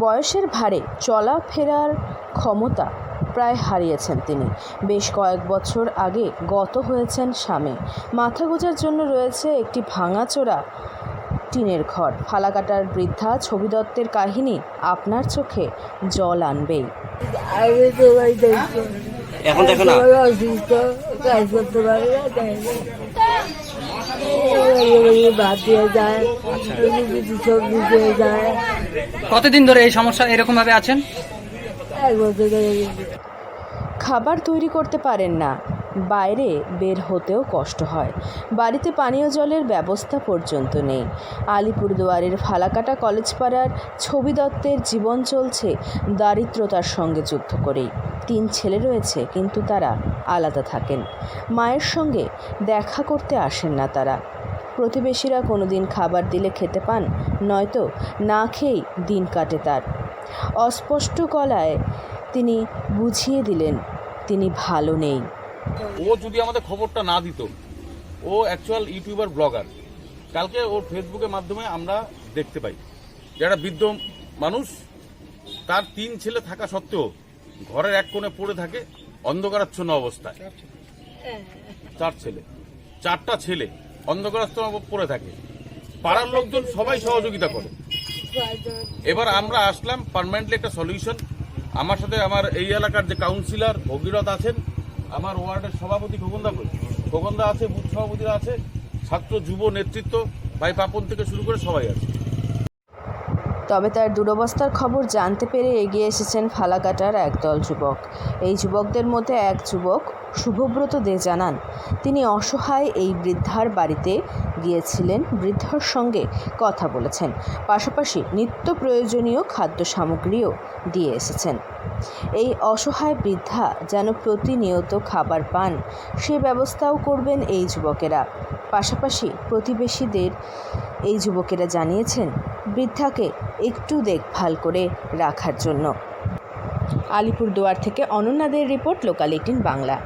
বয়সের ভারে চলাফেরার ক্ষমতা প্রায় হারিয়েছেন তিনি। বেশ কয়েক বছর আগে গত হয়েছেন স্বামী। মাথা গোঁজার জন্য রয়েছে একটি ভাঙাচোরা টিনের ঘর। ফালাকাটার বৃদ্ধা ছবি দত্তের কাহিনী আপনার চোখে জল আনবেই। এখন দেখো না, অসুস্থ, কাজ করতে পারে না, ভাত দিয়ে যায়, সবজি দিয়ে যায়। কতদিন ধরে এই সমস্যা এরকম ভাবে আছেন? 1 বছর ধরে। খাবার তৈরি করতে পারেন না, বাইরে বের হতেও কষ্ট হয়, বাড়িতে পানীয় জলের ব্যবস্থা পর্যন্ত নেই। আলিপুরদুয়ারের ফালাকাটা কলেজপাড়ার ছবি দত্তের জীবন চলছে দারিদ্রতার সঙ্গে যুদ্ধ করেই। 3 ছেলে রয়েছে, কিন্তু তারা আলাদা থাকেন। মায়ের সঙ্গে দেখা করতে আসেন না তারা। প্রতিবেশীরা কোনো দিন খাবার দিলে খেতে পান, নয়তো না খেয়েই দিন কাটে তার। অস্পষ্ট গলায় তিনি বুঝিয়ে দিলেন তিনি ভালো নেই। ও যদি আমাদের খবরটা না দিত, ও অ্যাকচুয়াল ইউটিউবার ব্লগার। কালকে ওর ফেসবুকের মাধ্যমে আমরা দেখতে পাই যে একটা বৃদ্ধ মানুষ, তার 3 ছেলে থাকা সত্ত্বেও ঘরের এক কোণে পড়ে থাকে অন্ধকারাচ্ছন্ন অবস্থায়। 4টা ছেলে অন্ধকারাচ্ছন্ন পড়ে থাকে। পাড়ার লোকজন সবাই সহযোগিতা করে। এবার আমরা আসলাম পার্মানেন্টলি একটা সলিউশন। আমার সাথে আমার এই এলাকার যে কাউন্সিলর ভগীরথ আছেন, আমার ওয়ার্ডের সভাপতি খোকনদা আছে, বুথ সভাপতিরা আছে, ছাত্র যুব নেতৃত্ব ভাই পাপন থেকে শুরু করে সবাই আছে। তবে তার দুরবস্থার খবর জানতে পেরে এগিয়ে এসেছেন ফালাকাটার একদল যুবক। এই যুবকদের মধ্যে এক যুবক শুভব্রত দে জানান, তিনি অসহায় এই বৃদ্ধার বাড়িতে গিয়েছিলেন, বৃদ্ধার সঙ্গে কথা বলেছেন, পাশাপাশি নিত্য প্রয়োজনীয় খাদ্য সামগ্রীও দিয়ে এসেছেন। এই অসহায় বৃদ্ধা যেন প্রতিনিয়ত খাবার পান, সে ব্যবস্থাও করবেন এই যুবকেরা। পাশাপাশি প্রতিবেশীদের এই যুবকেরা জানিয়েছেন বৃদ্ধাকে একটু দেখভাল করে রাখার জন্য। আলিপুরদুয়ার থেকে অনন্যাদের রিপোর্ট, লোকাল 18 বাংলা।